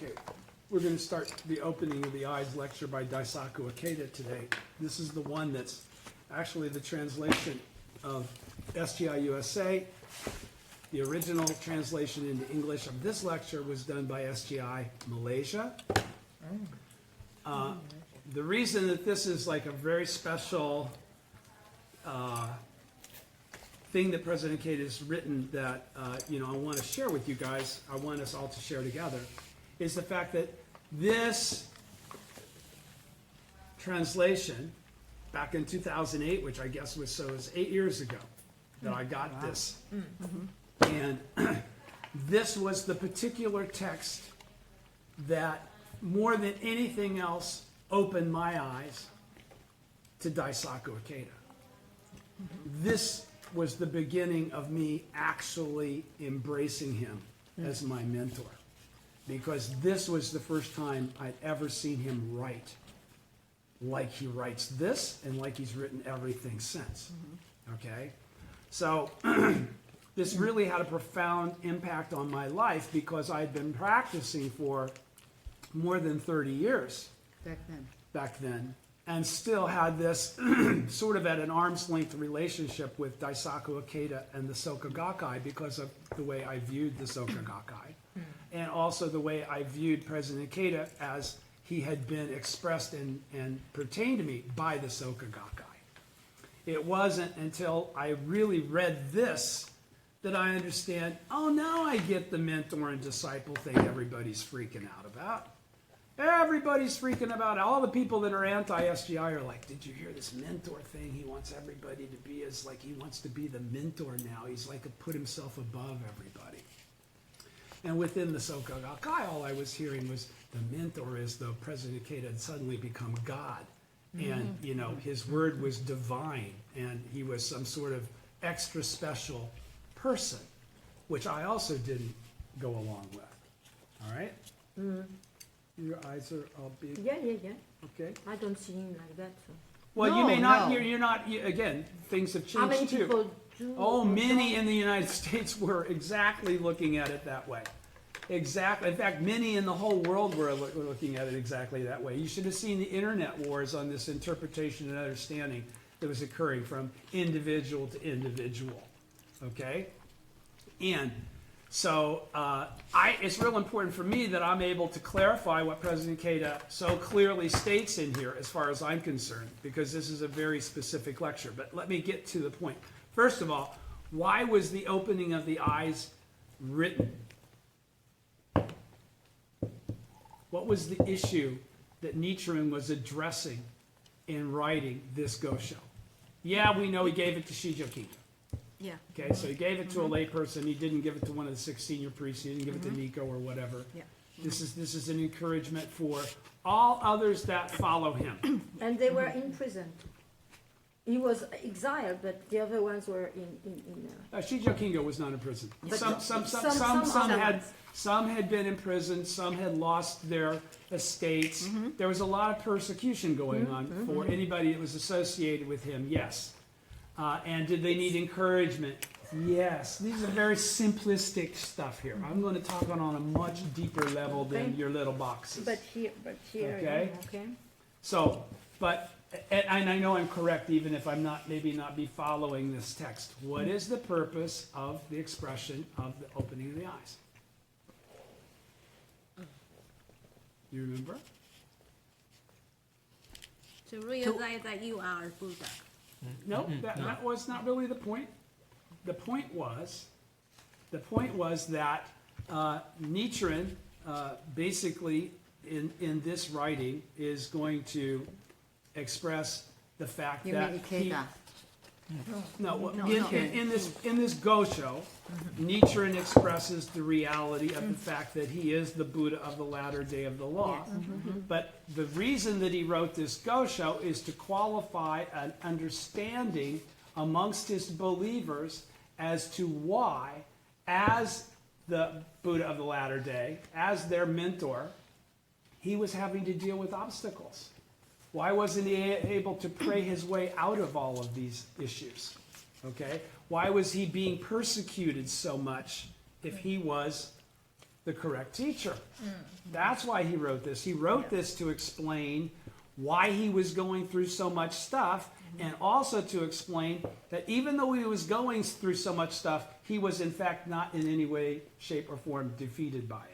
Okay, we're going to start the opening of the Eyes lecture by Daisaku Ikeda today. This is the one that's actually the translation of SGI USA. The original translation into English of this lecture was done by SGI Malaysia. The reason that this is like a very special thing that President Ikeda has written that I want to share with you guys, I want us all to share together, is the fact that this translation back in 2008, which I guess was 8 years ago that I got this. And this was the particular text that more than anything else opened my eyes to Daisaku Ikeda. This was the beginning of me actually embracing him as my mentor, because this was the first time I'd ever seen him write like he writes this and like he's written everything since. Okay? So this really had a profound impact on my life because I'd been practicing for more than 30 years back then, and still had this sort of at an arm's length relationship with Daisaku Ikeda and the Soka Gakkai because of the way I viewed the Soka Gakkai, and also the way I viewed President Ikeda as he had been expressed and pertained to me by the Soka Gakkai. It wasn't until I really read this that I understand, oh, now I get the mentor and disciple thing everybody's freaking out about. Everybody's freaking about it. All the people that are anti-SGI are like, did you hear this mentor thing? He wants everybody to be he wants to be the mentor now. He's like put himself above everybody. And within the Soka Gakkai, all I was hearing was the mentor is though President Ikeda had suddenly become God. And, his word was divine. And he was some sort of extra special person, which I also didn't go along with. All right? Your eyes are all big. Yeah. Okay. I don't see him like that. So. Well, No, you may not. no. You're not. Again, things have changed How many too. people do? Oh, many in the United States were exactly looking at it that way. Exactly. In fact, many in the whole world were looking at it exactly that way. You should have seen the internet wars on this interpretation and understanding that was occurring from individual to individual. Okay? And so it's real important for me that I'm able to clarify what President Ikeda so clearly states in here as far as I'm concerned, because this is a very specific lecture. But let me get to the point. First of all, why was the opening of the eyes written? What was the issue that Nichiren was addressing in writing this Gosho? Yeah, we know he gave it to Shijo Kinga. Yeah. Okay, so he gave it to a layperson. He didn't give it to one of the 6 senior priests. He didn't give it to Nico or whatever. Yeah. This is an encouragement for all others that follow him. And they were in prison. He was exiled, but the other ones were in Shijo Kinga was not in prison. But Some had been in prison. Some had lost their estates. There was a lot of persecution going on for anybody that was associated with him. Yes. And did they need encouragement? Yes. These are very simplistic stuff here. I'm going to talk on a much deeper level than your little boxes. But here, Okay. Okay. So, and I know I'm correct even if I'm not be following this text. What is the purpose of the expression of the opening of the eyes? You remember? To realize that you are Buddha. No, that was not really the point. The point was that Nichiren basically in this writing is going to express the fact You that mean Ikeda? in this Gosho, Nichiren expresses the reality of the fact that he is the Buddha of the latter day of the law. But the reason that he wrote this Gosho is to qualify an understanding amongst his believers as to why, as the Buddha of the latter day, as their mentor, he was having to deal with obstacles. Why wasn't he able to pray his way out of all of these issues? Okay? Why was he being persecuted so much if he was the correct teacher. That's why he wrote this. He wrote this to explain why he was going through so much stuff, and also to explain that even though he was going through so much stuff, he was in fact not in any way, shape, or form defeated by it.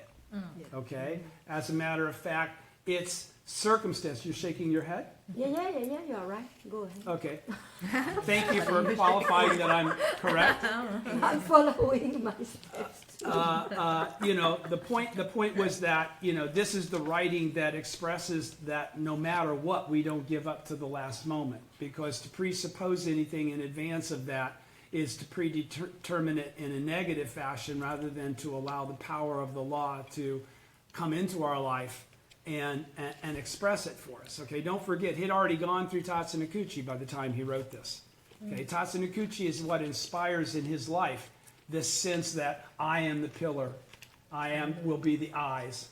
Okay? As a matter of fact, it's circumstance. You're shaking your head? Yeah, you're right. Go ahead. Okay. Thank you for qualifying that I'm correct. I'm following my steps. The point was that, this is the writing that expresses that no matter what, we don't give up to the last moment. Because to presuppose anything in advance of that is to predetermine it in a negative fashion rather than to allow the power of the law to come into our life and express it for us. Okay, don't forget, he'd already gone through Tatsunokuchi by the time he wrote this. Okay, Tatsunokuchi is what inspires in his life this sense that I am the pillar, will be the eyes,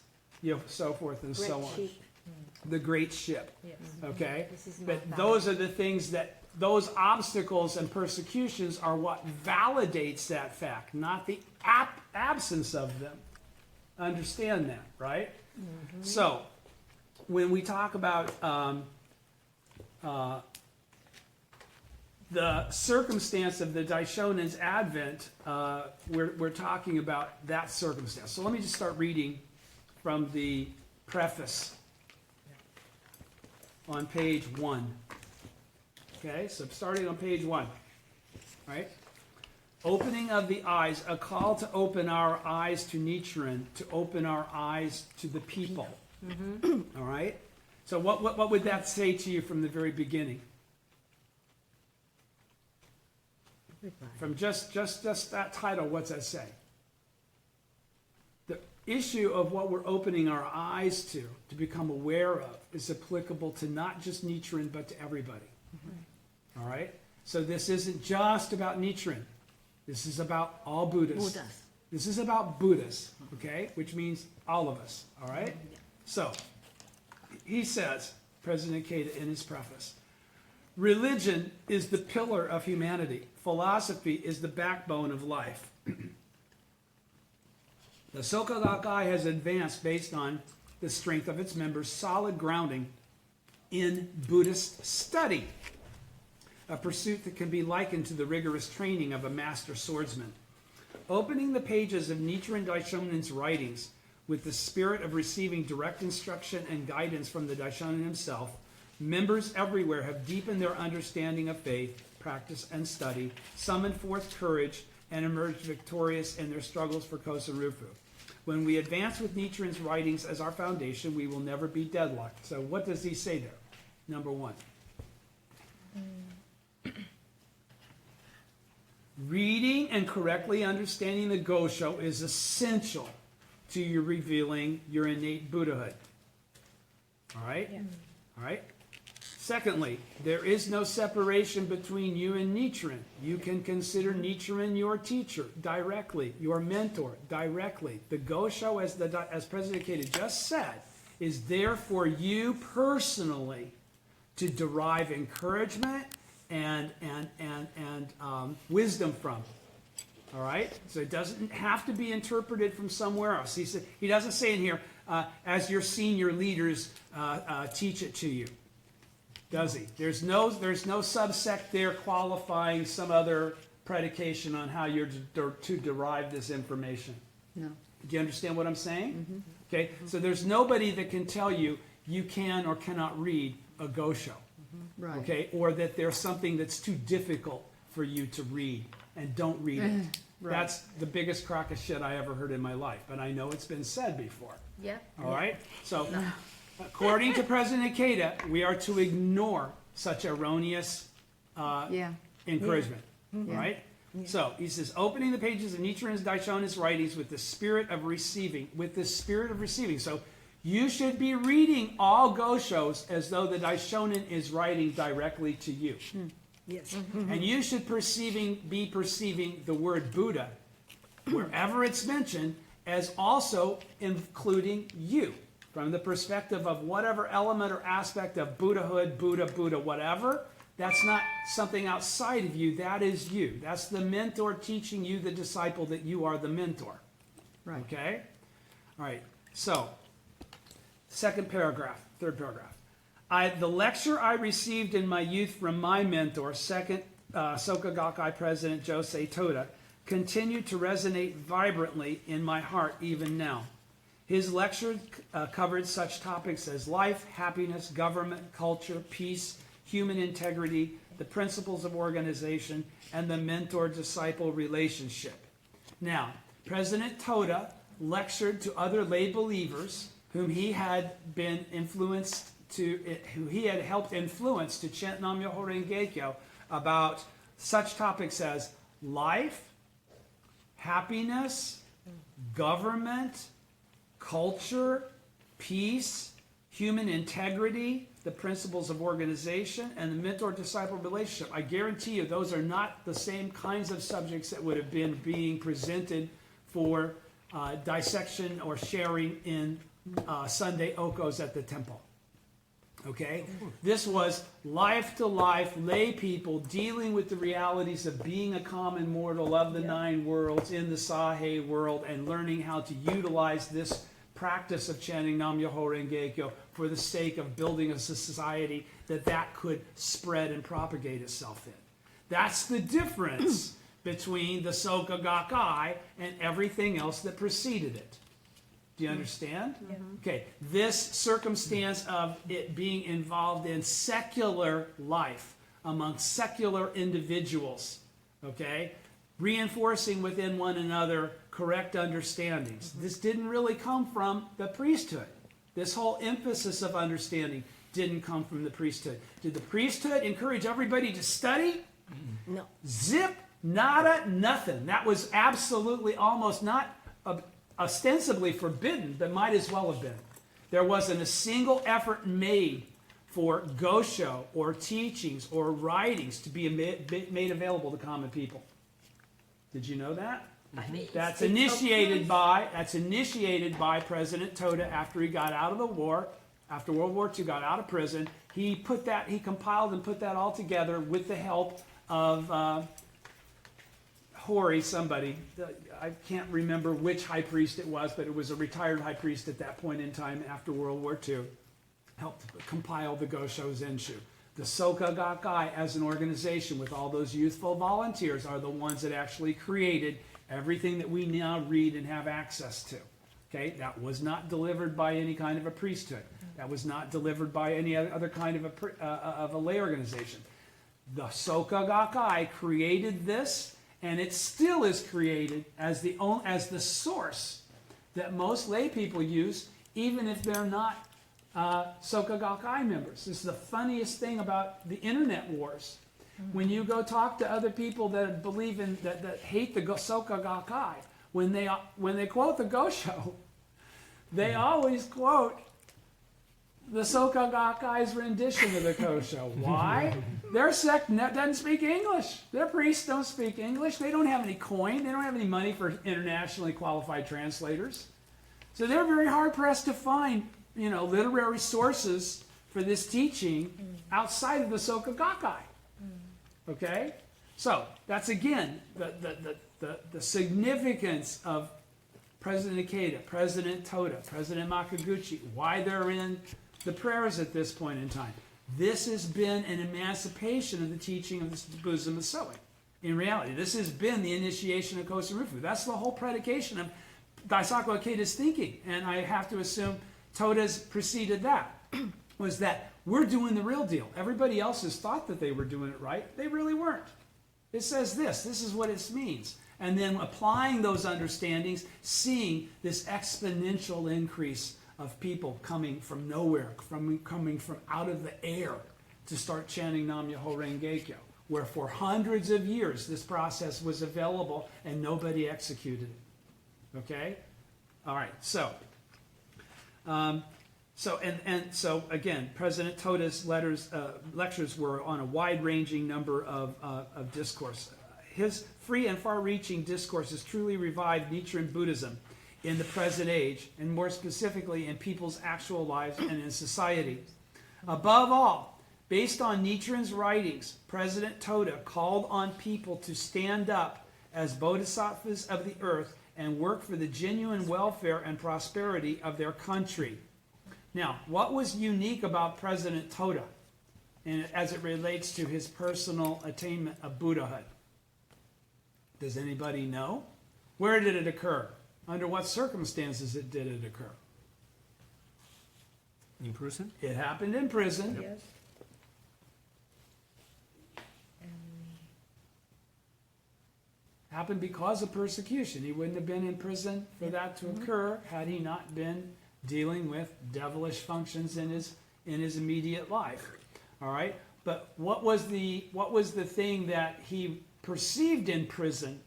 so forth and so on. Sheep. The great ship. Okay, This is my but power. those are the things that those obstacles and persecutions are what validates that fact, not the absence of them. Understand that, right? So, when we talk about the circumstance of the Daishonen's advent, we're talking about that circumstance. So let me just start reading from the preface on page 1. Okay, so starting on page 1, right? Opening of the eyes, a call to open our eyes to Nichiren, to open our eyes to the people. All right? So what would that say to you from the very beginning? From just that title, what's that say? The issue of what we're opening our eyes to become aware of, is applicable to not just Nichiren, but to everybody. All right? So this isn't just about Nichiren. This is about all Buddhists. This is about Buddhists, okay? Which means all of us, all right? So, he says, President Ikeda in his preface, religion is the pillar of humanity. Philosophy is the backbone of life. The Soka Gakkai has advanced based on the strength of its members' solid grounding in Buddhist study, a pursuit that can be likened to the rigorous training of a master swordsman. Opening the pages of Nichiren Daishonen's writings with the spirit of receiving direct instruction and guidance from the Daishonen himself, members everywhere have deepened their understanding of faith, practice, and study, summoned forth courage, and emerged victorious in their struggles for Kosen Rufu. When we advance with Nichiren's writings as our foundation, we will never be deadlocked. So what does he say there? Number 1. Reading and correctly understanding the Gosho is essential to your revealing your innate Buddhahood. All right? All right? Secondly, there is no separation between you and Nichiren. You can consider Nichiren your teacher directly, your mentor directly. The Gosho, as President Ikeda just said, is there for you personally to derive encouragement and wisdom from. All right? So it doesn't have to be interpreted from somewhere else. He doesn't say in here, as your senior leaders teach it to you. Does he? There's no subsect there qualifying some other predication on how you're to derive this information. No. Do you understand what I'm saying? Okay? So there's nobody that can tell you you can or cannot read a Gosho. Right. Okay, or that there's something that's too difficult for you to read and don't read it. Right. That's the biggest crock of shit I ever heard in my life, but I know it's been said before. Yeah. All right? So, according to President Ikeda, we are to ignore such erroneous encouragement. Yeah. Right? So, he says, opening the pages of Nichiren's Daishonen's writings with the spirit of receiving. So, you should be reading all Goshos as though the Daishonen is writing directly to you. Yes. And you should be perceiving the word Buddha, wherever it's mentioned, as also including you. From the perspective of whatever element or aspect of Buddhahood, Buddha, whatever, that's not something outside of you, that is you. That's the mentor teaching you, the disciple, that you are the mentor. Right. Okay? All right, so, third paragraph. The lecture I received in my youth from my mentor, second Soka Gakkai President Josei Toda, continued to resonate vibrantly in my heart even now. His lecture covered such topics as life, happiness, government, culture, peace, human integrity, the principles of organization, and the mentor-disciple relationship. Now, President Toda lectured to other lay believers whom he had helped influence to chant Nam Myoho Renge Kyo about such topics as life, happiness, government, culture, peace, human integrity, the principles of organization, and the mentor-disciple relationship. I guarantee you those are not the same kinds of subjects that would have been being presented for dissection or sharing in Sunday okos at the temple. Okay? This was life-to-life lay people dealing with the realities of being a common mortal of the nine worlds in the Sahe world and learning how to utilize this practice of chanting Nam Myoho Renge Kyo for the sake of building a society that could spread and propagate itself in. That's the difference between the Soka Gakkai and everything else that preceded it. Do you understand? Yeah. Okay, this circumstance of it being involved in secular life among secular individuals, okay, reinforcing within one another correct understandings. This didn't really come from the priesthood. This whole emphasis of understanding didn't come from the priesthood. Did the priesthood encourage everybody to study? No. Zip, nada, nothing. That was absolutely almost not ostensibly forbidden, but might as well have been. There wasn't a single effort made for gosho or teachings or writings to be made available to common people. Did you know that? That's initiated by President Toda after he got out of the war, after World War II, got out of prison. He compiled and put that all together with the help of Hori, somebody. I can't remember which high priest it was, but it was a retired high priest at that point in time after World War II. Helped compile the Gosho Zenshu. The Soka Gakkai as an organization with all those youthful volunteers are the ones that actually created everything that we now read and have access to. Okay, that was not delivered by any kind of a priesthood. That was not delivered by any other kind of a lay organization. The Soka Gakkai created this, and it still is created as the source that most lay people use, even if they're not Soka Gakkai members. This is the funniest thing about the internet wars. When you go talk to other people that believe in that hate the Soka Gakkai, when they quote the Gosho, they always quote the Soka Gakkai's rendition of the Gosho. Why? Their sect doesn't speak English. Their priests don't speak English. They don't have any coin. They don't have any money for internationally qualified translators. So they're very hard pressed to find, literary sources for this teaching outside of the Soka Gakkai. Okay? So that's again the significance of President Ikeda, President Toda, President Makaguchi, why they're in the prayers at this point in time. This has been an emancipation of the teaching of the Buddhism of Soe. In reality, this has been the initiation of Kosen-Rufu. That's the whole predication of Daisaku Ikeda's thinking, and I have to assume Toda's preceded that, was that we're doing the real deal. Everybody else has thought that they were doing it right. They really weren't. It says this is what it means. And then applying those understandings, seeing this exponential increase of people coming from nowhere, coming from out of the air to start chanting Nam Myoho Renge Kyo, where for hundreds of years this process was available and nobody executed it. Okay? All right, so again, President Toda's lectures were on a wide-ranging number of discourse. His free and far-reaching discourse has truly revived Nichiren Buddhism in the present age, and more specifically in people's actual lives and in society. Above all, based on Nichiren's writings, President Toda called on people to stand up as bodhisattvas of the earth and work for the genuine welfare and prosperity of their country. Now, what was unique about President Toda and as it relates to his personal attainment of Buddhahood? Does anybody know? Where did it occur? Under what circumstances did it occur? In prison? It happened in prison. Yes. Happened because of persecution. He wouldn't have been in prison for that to occur had he not been dealing with devilish functions in his immediate life. All right? But what was the thing that he perceived in prison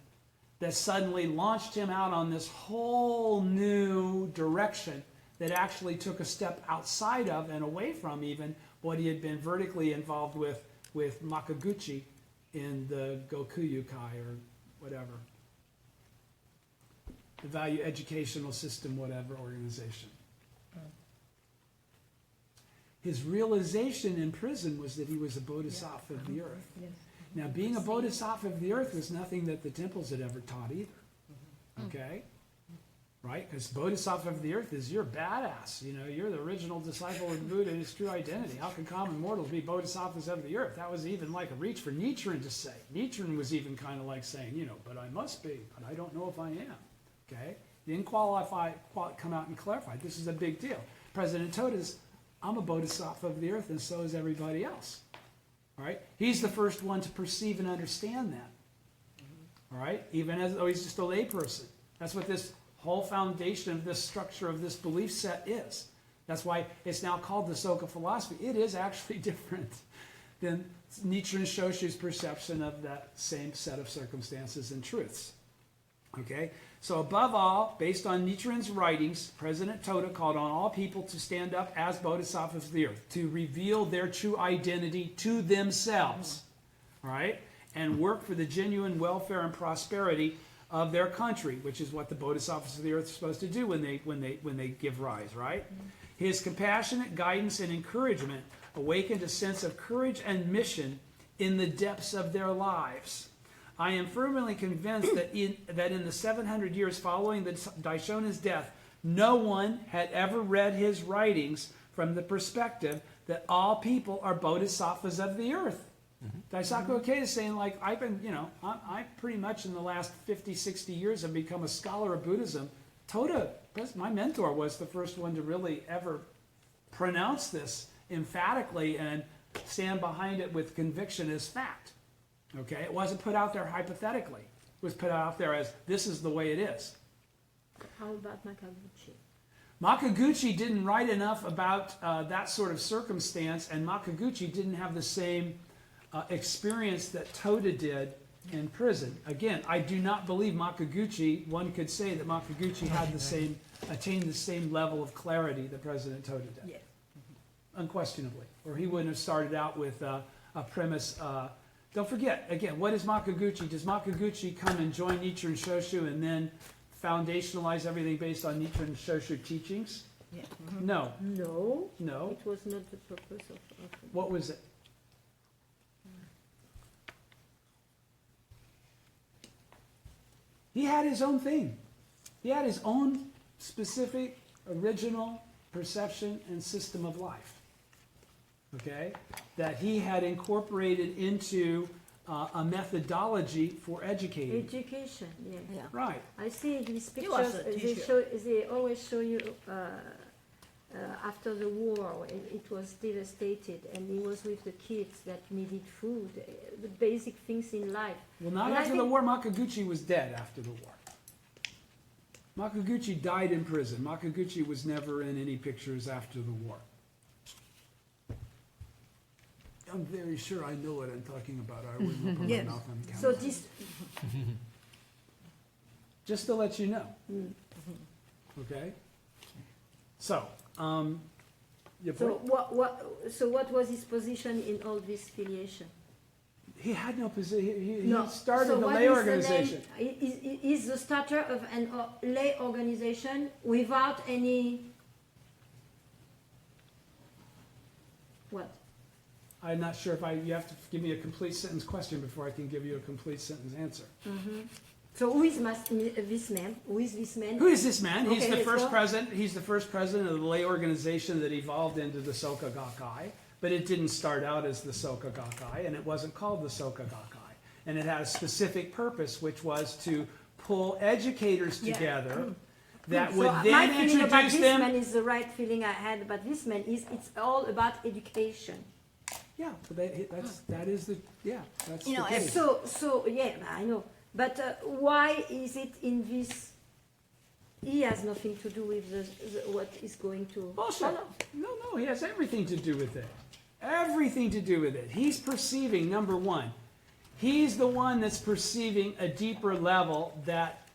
that suddenly launched him out on this whole new direction that actually took a step outside of and away from even what he had been vertically involved with Makaguchi in the Gakkai or whatever, the value educational system, whatever organization. His realization in prison was that he was a bodhisattva of the earth. Yes. Now, being a bodhisattva of the earth was nothing that the temples had ever taught either. Okay? Right? Because bodhisattva of the earth is you're badass. You know, you're the original disciple of the Buddha in his true identity. How can common mortals be bodhisattvas of the earth? That was even like a reach for Nichiren to say. Nichiren was even kind of like saying, you know, but I must be, but I don't know if I am. Okay? He didn't come out and clarify. This is a big deal. President Toda's, I'm a bodhisattva of the earth, and so is everybody else. All right? He's the first one to perceive and understand that. All right? Even as though he's just a layperson. That's what this whole foundation of this structure of this belief set is. That's why it's now called the Soka philosophy. It is actually different than Nichiren Shoshu's perception of that same set of circumstances and truths. Okay? So above all, based on Nichiren's writings, President Toda called on all people to stand up as bodhisattvas of the earth, to reveal their true identity to themselves, all right, and work for the genuine welfare and prosperity of their country, which is what the bodhisattvas of the earth are supposed to do when they give rise, right? His compassionate guidance and encouragement awakened a sense of courage and mission in the depths of their lives. I am firmly convinced that in the 700 years following the Daishonin's death, no one had ever read his writings from the perspective that all people are bodhisattvas of the earth. Daisaku Ikeda is saying, like, I've been, you know, I pretty much in the last 50, 60 years have become a scholar of Buddhism. Toda, my mentor, was the first one to really ever pronounce this emphatically and stand behind it with conviction as fact. Okay? It wasn't put out there hypothetically. It was put out there as, this is the way it is. How about Makaguchi? Makaguchi didn't write enough about that sort of circumstance, and Makaguchi didn't have the same experience that Toda did in prison. Again, I do not believe Makaguchi, one could say that Makaguchi had attained the same level of clarity that President Toda did. Yes. Unquestionably. Or he wouldn't have started out with a premise. Don't forget, again, what is Makaguchi? Does Makaguchi come and join Nichiren Shoshu and then foundationalize everything based on Nichiren Shoshu teachings? Yeah. No. No, it was not the purpose of What was it? He had his own thing. He had his own specific, original perception and system of life. Okay? That he had incorporated into a methodology for educating. education. Yeah. Yeah. Right. I see his He was pictures. a teacher. They always show you after the war. It was devastated, and he was with the kids that needed food, the basic things in life. Well, not And I after the think- war. Makaguchi was dead after the war. Makaguchi died in prison. Makaguchi was never in any pictures after the war. I'm very sure I know what I'm talking about. I wouldn't open Yes. my mouth on camera. So this, Just to let you know. Okay? So, your so point? what was his position in all this filiation? He had no position. He No. started So the what lay is organization. The name? Is the starter of an lay organization without any what? I'm not sure if you have to give me a complete sentence question before I can give you a complete sentence answer. So who is this man? Who is this man? Who is this man? He's Okay, the let's first go. president. He's the first president of the lay organization that evolved into the Soka Gakkai. But it didn't start out as the Soka Gakkai, and it wasn't called the Soka Gakkai. And it had a specific purpose, which was to pull educators Yeah. together that So would my then feeling about introduce this them. man is the right feeling I had about this man is it's all about education. Yeah, but that is the that's You know, the case. So yeah, I know. But why is it in this? He has nothing to do with what is going to. Bullshit. No, he has everything to do with it. Everything to do with it. He's perceiving, number one, he's the one that's perceiving a deeper level that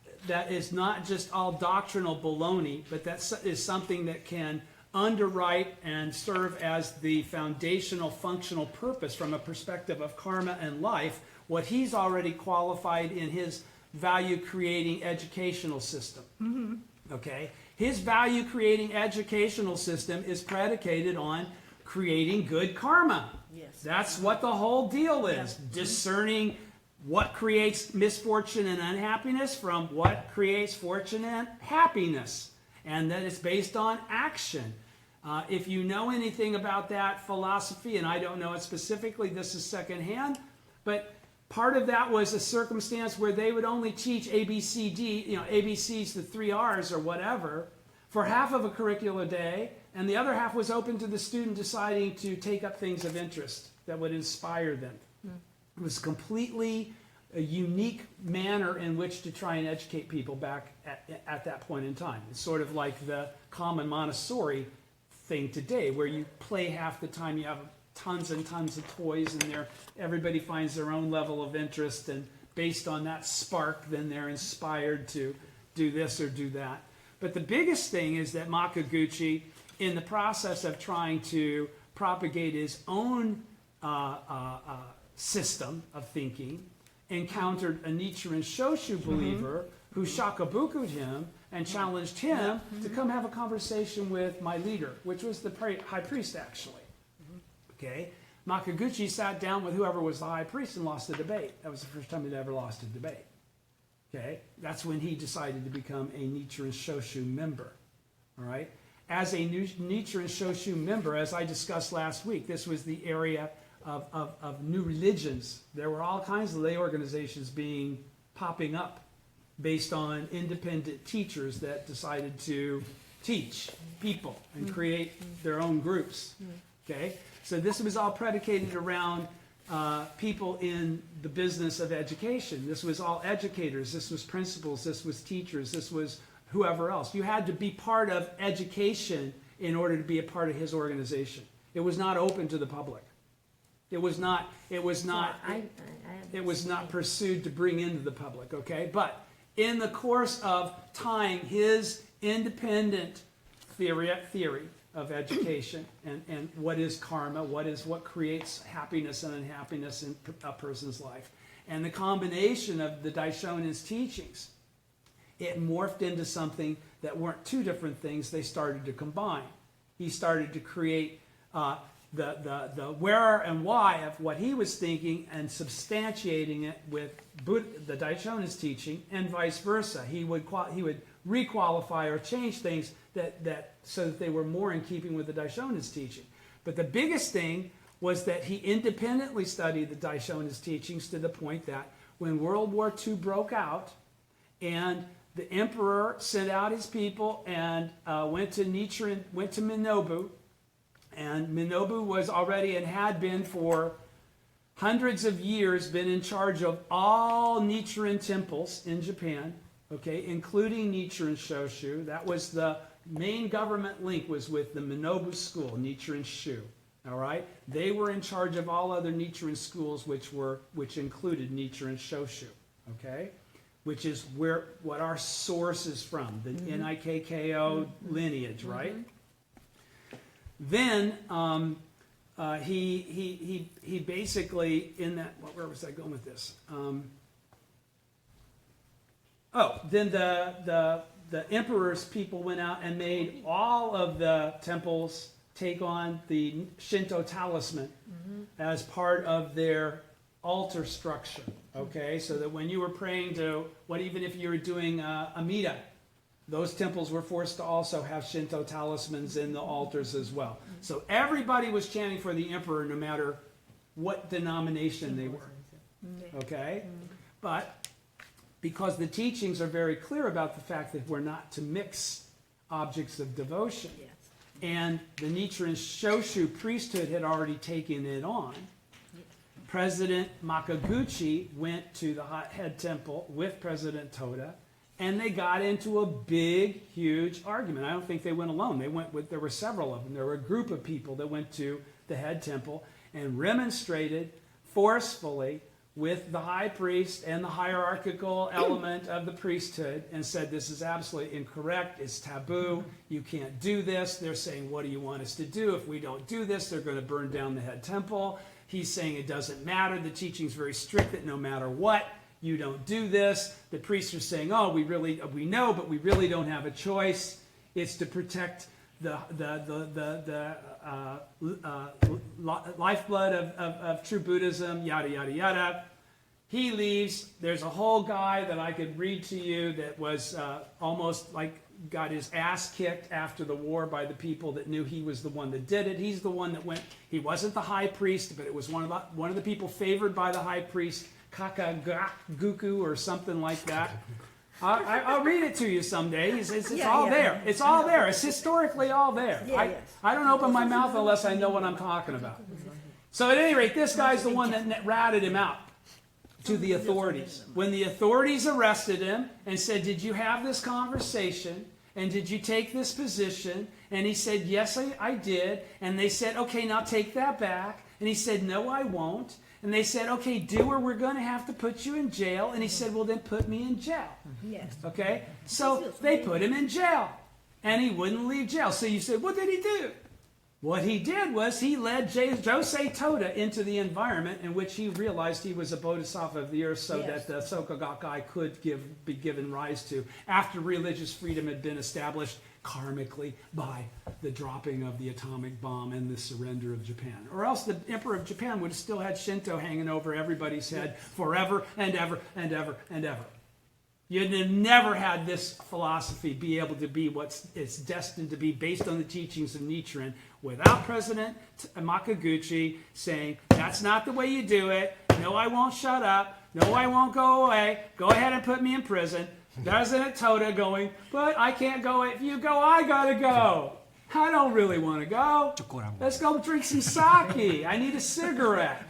is not just all doctrinal baloney, but that is something that can underwrite and serve as the foundational functional purpose from a perspective of karma and life, what he's already qualified in his value-creating educational system. Okay? His value-creating educational system is predicated on creating good karma. Yes. That's what the whole deal is. Discerning what creates misfortune and unhappiness from what creates fortune and happiness. And that it's based on action. If you know anything about that philosophy, and I don't know it specifically, this is secondhand, but part of that was a circumstance where they would only teach A, B, C, D, ABCs, the 3 R's or whatever, for half of a curricular day, and the other half was open to the student deciding to take up things of interest that would inspire them. It was completely a unique manner in which to try and educate people back at that point in time. It's sort of like the common Montessori thing today, where you play half the time, you have tons and tons of toys, and everybody finds their own level of interest, and based on that spark, then they're inspired to do this or do that. But the biggest thing is that Makaguchi, in the process of trying to propagate his own system of thinking, encountered a Nichiren Shoshu believer who shakabuku'd him and challenged him to come have a conversation with my leader, which was the high priest, actually. Okay? Makaguchi sat down with whoever was the high priest and lost the debate. That was the first time he'd ever lost a debate. Okay? That's when he decided to become a Nichiren Shoshu member. All right? As a Nichiren Shoshu member, as I discussed last week, this was the area of new religions. There were all kinds of lay organizations popping up based on independent teachers that decided to teach people and create their own groups. Okay? So this was all predicated around people in the business of education. This was all educators. This was principals. This was teachers. This was whoever else. You had to be part of education in order to be a part of his organization. It was not open to the public. It was not pursued to bring into the public, okay? But in the course of time, his independent theory of education and what is karma, what creates happiness and unhappiness in a person's life, and the combination of the Daishonin's teachings, it morphed into something that weren't two different things. They started to combine. He started to create the where and why of what he was thinking and substantiating it with the Daishonin's teaching, and vice versa. He would requalify or change things so that they were more in keeping with the Daishonin's teaching. But the biggest thing was that he independently studied the Daishonin's teachings to the point that when World War II broke out and the emperor sent out his people and went to Minobu, and Minobu was already and had been for hundreds of years been in charge of all Nichiren temples in Japan, okay, including Nichiren Shoshu. That was the main government link, was with the Minobu school, Nichiren Shu. All right, they were in charge of all other Nichiren schools, which included Nichiren Shoshu. Okay, which is what our source is from, the Nikko lineage, right? Then he basically, in that, where was I going with this? Then the emperor's people went out and made all of the temples take on the Shinto talisman as part of their altar structure, okay? So that when you were praying to, even if you were doing Amida, those temples were forced to also have Shinto talismans in the altars as well. So everybody was chanting for the emperor no matter what denomination they were, okay? But because the teachings are very clear about the fact that we're not to mix objects of devotion, and the Nichiren Shoshu priesthood had already taken it on, President Makaguchi went to the head temple with President Toda, and they got into a big, huge argument. I don't think they went alone. There were several of them. There were a group of people that went to the head temple and remonstrated forcefully with the high priest and the hierarchical element of the priesthood and said, this is absolutely incorrect, it's taboo, you can't do this. They're saying, what do you want us to do? If we don't do this, they're going to burn down the head temple. He's saying it doesn't matter. The teaching's very strict that no matter what, you don't do this. The priests are saying, oh, we know, but we really don't have a choice. It's to protect the lifeblood of true Buddhism, yada, yada, yada. He leaves. There's a whole guy that I could read to you that was almost like got his ass kicked after the war by the people that knew he was the one that did it. He's the one that went. He wasn't the high priest, but it was one of the people favored by the high priest, Kakagaku or something like that. I'll read it to you someday. It's all there. It's all there. It's historically all there. I don't open my mouth unless I know what I'm talking about. So at any rate, this guy's the one that ratted him out to the authorities. When the authorities arrested him and said, did you have this conversation? And did you take this position? And he said, yes, I did. And they said, okay, now take that back. And he said, no, I won't. And they said, okay, do or we're going to have to put you in jail. And he said, well, then put me in jail. Yes. Okay? So they put him in jail. And he wouldn't leave jail. So you said, what did he do? What he did was he led Josei Toda into the environment in which he realized he was a bodhisattva of the earth so that the Soka Gakkai could be given rise to after religious freedom had been established karmically by the dropping of the atomic bomb and the surrender of Japan. Or else the Emperor of Japan would have still had Shinto hanging over everybody's head forever and ever and ever and ever. You'd have never had this philosophy be able to be what it's destined to be based on the teachings of Nichiren without President Makaguchi saying, that's not the way you do it. No, I won't shut up. No, I won't go away. Go ahead and put me in prison. President Toda going, but I can't go. If you go, I gotta go. I don't really want to go. Let's go drink some sake. I need a cigarette.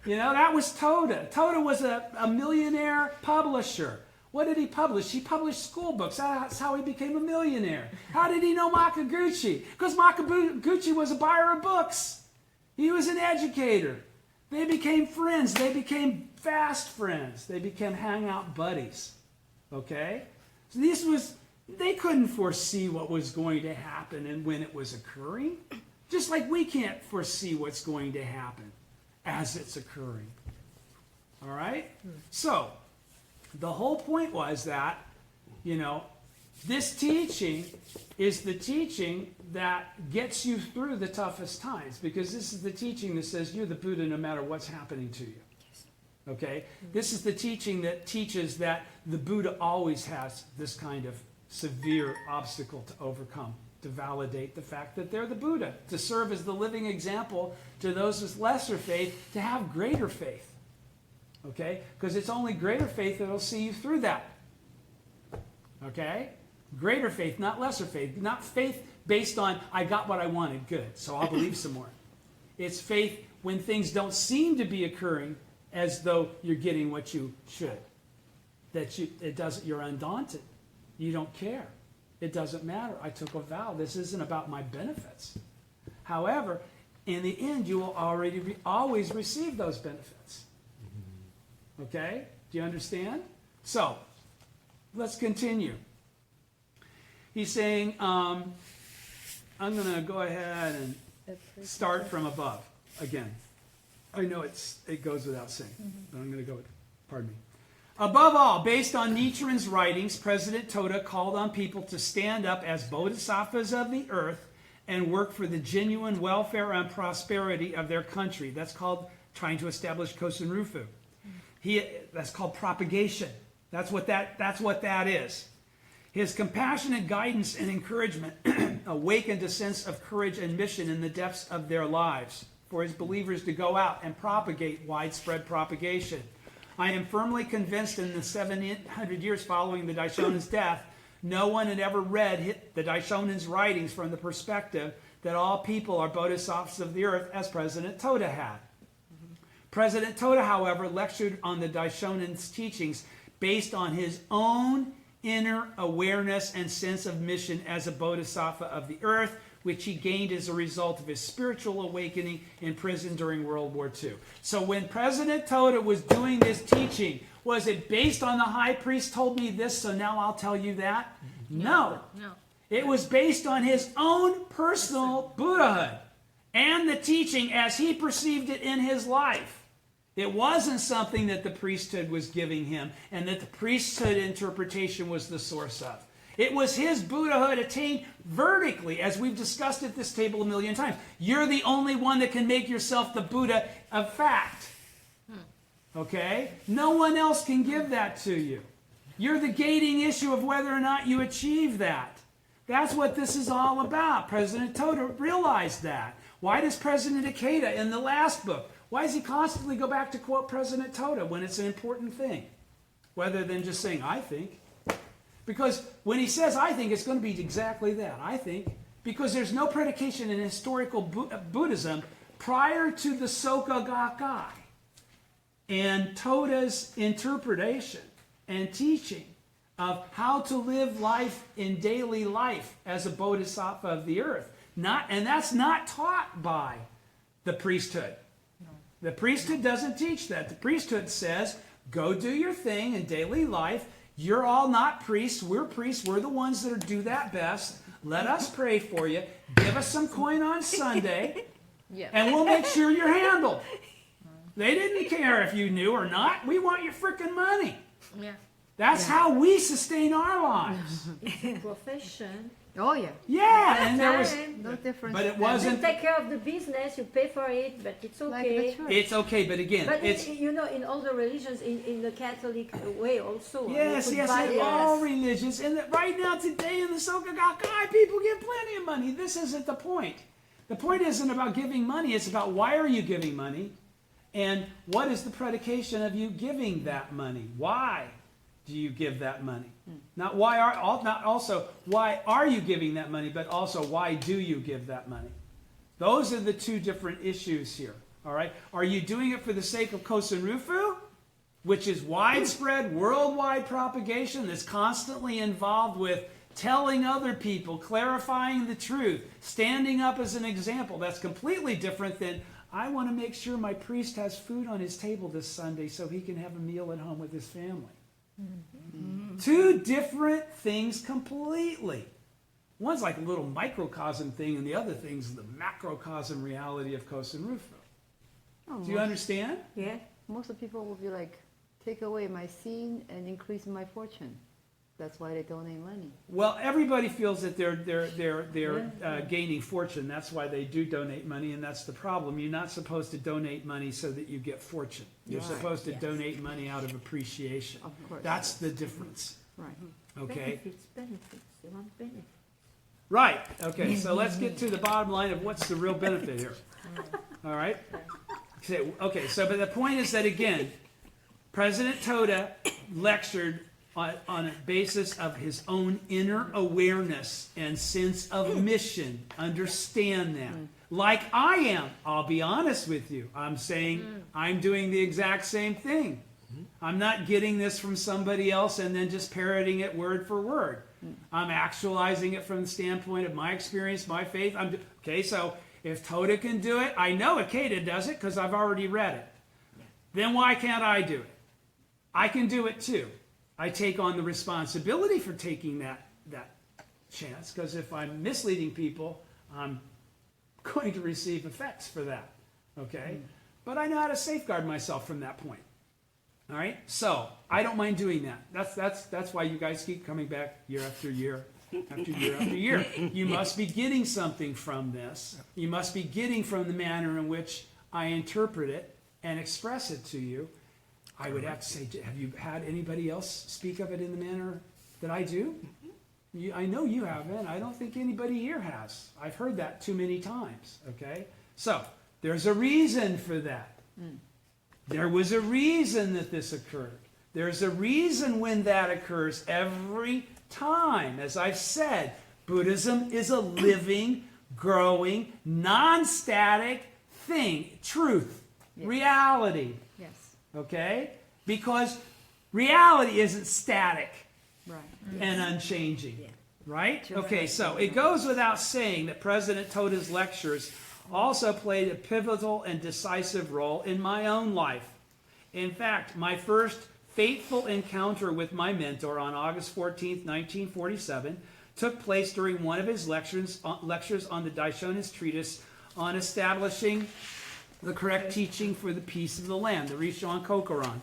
You know, that was Toda. Toda was a millionaire publisher. What did he publish? He published school books. That's how he became a millionaire. How did he know Makaguchi? Because Makaguchi was a buyer of books. He was an educator. They became friends. They became fast friends. They became hangout buddies. Okay? So they couldn't foresee what was going to happen and when it was occurring. Just like we can't foresee what's going to happen as it's occurring. All right? So, the whole point was that, this teaching is the teaching that gets you through the toughest times, because this is the teaching that says you're the Buddha no matter what's happening to you. Okay? This is the teaching that teaches that the Buddha always has this kind of severe obstacle to overcome, to validate the fact that they're the Buddha, to serve as the living example to those with lesser faith to have greater faith. Okay? Because it's only greater faith that will see you through that. Okay? Greater faith, not lesser faith. Not faith based on, I got what I wanted, good, so I'll believe some more. It's faith when things don't seem to be occurring as though you're getting what you should. You're undaunted. You don't care. It doesn't matter. I took a vow. This isn't about my benefits. However, in the end, you will always receive those benefits. Okay? Do you understand? So, let's continue. He's saying, I'm going to go ahead and start from above again. I know it goes without saying, but I'm going to go with, pardon me. Above all, based on Nichiren's writings, President Toda called on people to stand up as bodhisattvas of the earth and work for the genuine welfare and prosperity of their country. That's called trying to establish Kosen Rufu. That's called propagation. That's what that is. His compassionate guidance and encouragement awakened a sense of courage and mission in the depths of their lives for his believers to go out and propagate widespread propagation. I am firmly convinced in the 700 years following the Daishonen's death, no one had ever read the Daishonen's writings from the perspective that all people are bodhisattvas of the earth, as President Toda had. President Toda, however, lectured on the Daishonen's teachings based on his own inner awareness and sense of mission as a bodhisattva of the earth, which he gained as a result of his spiritual awakening in prison during World War II. So when President Toda was doing this teaching, was it based on the high priest told me this, so now I'll tell you that? No. It was based on his own personal Buddhahood and the teaching as he perceived it in his life. It wasn't something that the priesthood was giving him and that the priesthood interpretation was the source of. It was his Buddhahood attained vertically, as we've discussed at this table a million times. You're the only one that can make yourself the Buddha of fact. Okay? No one else can give that to you. You're the gating issue of whether or not you achieve that. That's what this is all about. President Toda realized that. Why does President Ikeda in the last book, why does he constantly go back to quote President Toda when it's an important thing? Rather than just saying, I think. Because when he says, I think, it's going to be exactly that. I think. Because there's no predication in historical Buddhism prior to the Soka Gakkai and Toda's interpretation and teaching of how to live life in daily life as a bodhisattva of the earth. And that's not taught by the priesthood. The priesthood doesn't teach that. The priesthood says, go do your thing in daily life. You're all not priests. We're priests. We're the ones that do that best. Let us pray for you. Give us some coin on Sunday, and we'll make sure you're handled. They didn't care if you knew or not. We want your frickin' money. Yeah. That's how we sustain our lives. It's a profession. Oh, yeah. Yeah, and there was, No difference. but it You wasn't. take care of the business, you pay for it, but it's Like okay. the church. It's okay, but again, But it's in all the religions, in the Catholic way also. yes, you could yes, buy in it. all religions, and right now today in the Soka Gakkai, people get plenty of money. This isn't the point. The point isn't about giving money. It's about why are you giving money, and what is the predication of you giving that money? Why do you give that money? Not also why are you giving that money, but also why do you give that money? Those are the two different issues here. All right? Are you doing it for the sake of Kosen Rufu, which is widespread worldwide propagation that's constantly involved with telling other people, clarifying the truth, standing up as an example? That's completely different than I want to make sure my priest has food on his table this Sunday so he can have a meal at home with his family. Two different things completely. One's like a little microcosm thing, and the other thing's the macrocosm reality of Kosen Rufu. Oh, Do you understand? Yeah. Most of the people will be like, take away my sin and increase my fortune. That's why they donate money. Well, everybody feels that they're gaining fortune. That's why they do donate money, and that's the problem. You're not supposed to donate money so that you get fortune. You're Right. supposed to donate money out of appreciation. Of course. That's the difference. Right. Okay? Benefits. They want benefits. Right. Okay, so let's get to the bottom line of what's the real benefit here. All right? Okay, so but the point is that, again, President Toda lectured on a basis of his own inner awareness and sense of mission. Understand that. Like I am. I'll be honest with you. I'm saying I'm doing the exact same thing. I'm not getting this from somebody else and then just parroting it word for word. I'm actualizing it from the standpoint of my experience, my faith. Okay, so if Toda can do it, I know Ikeda does it because I've already read it. Then why can't I do it? I can do it too. I take on the responsibility for taking that chance, because if I'm misleading people, I'm going to receive effects for that. Okay? But I know how to safeguard myself from that point. All right? So I don't mind doing that. That's why you guys keep coming back year after year after year after year. You must be getting something from this. You must be getting from the manner in which I interpret it and express it to you, I would have to say, have you had anybody else speak of it in the manner that I do? I know you haven't. I don't think anybody here has. I've heard that too many times, okay? So, there's a reason for that. There was a reason that this occurred. There's a reason when that occurs every time. As I've said, Buddhism is a living, growing, non-static thing. Truth. Yes. Reality. Yes. Okay? Because reality isn't static Right. and unchanging. Yeah. Right? Sure. Okay, so it goes without saying that President Toda's lectures also played a pivotal and decisive role in my own life. In fact, my first fateful encounter with my mentor on August 14th, 1947, took place during one of his lectures on the Daishonen's treatise on establishing the correct teaching for the peace of the land, the Rishon Kokoran.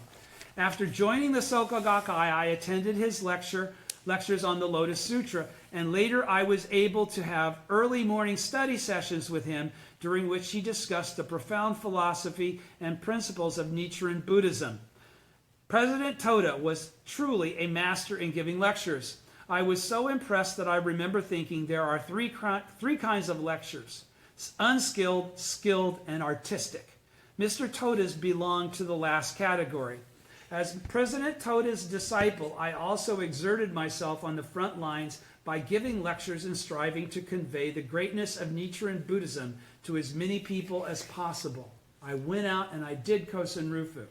After joining the Soka Gakkai, I attended his lectures on the Lotus Sutra, and later I was able to have early morning study sessions with him, during which he discussed the profound philosophy and principles of Nichiren Buddhism. President Toda was truly a master in giving lectures. I was so impressed that I remember thinking there are three kinds of lectures: unskilled, skilled, and artistic. Mr. Toda's belonged to the last category. As President Toda's disciple, I also exerted myself on the front lines by giving lectures and striving to convey the greatness of Nichiren Buddhism to as many people as possible. I went out and I did Kosen Rufu.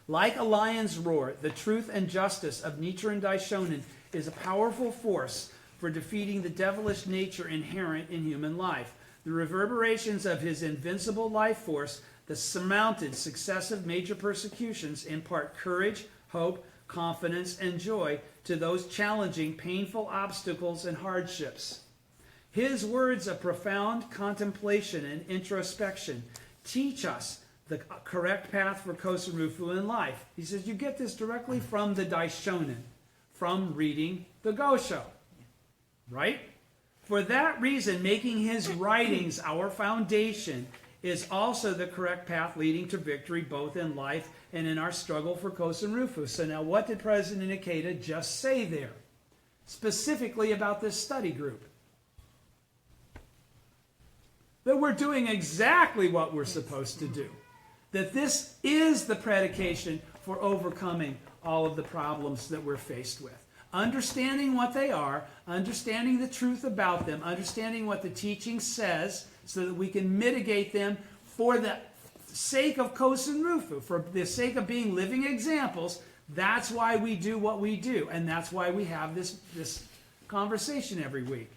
Like a lion's roar, the truth and justice of Nichiren Daishonin is a powerful force for defeating the devilish nature inherent in human life. The reverberations of his invincible life force, the surmounted successive major persecutions, impart courage, hope, confidence, and joy to those challenging painful obstacles and hardships. His words of profound contemplation and introspection teach us the correct path for Kosen Rufu in life. He says you get this directly from the Daishonin, from reading the Gosho. Right? For that reason, making his writings our foundation is also the correct path leading to victory both in life and in our struggle for Kosen Rufu. So now what did President Ikeda just say there? Specifically about this study group. That we're doing exactly what we're supposed to do. That this is the predication for overcoming all of the problems that we're faced with. Understanding what they are, understanding the truth about them, understanding what the teaching says so that we can mitigate them for the sake of Kosen Rufu, for the sake of being living examples. That's why we do what we do, and that's why we have this conversation every week.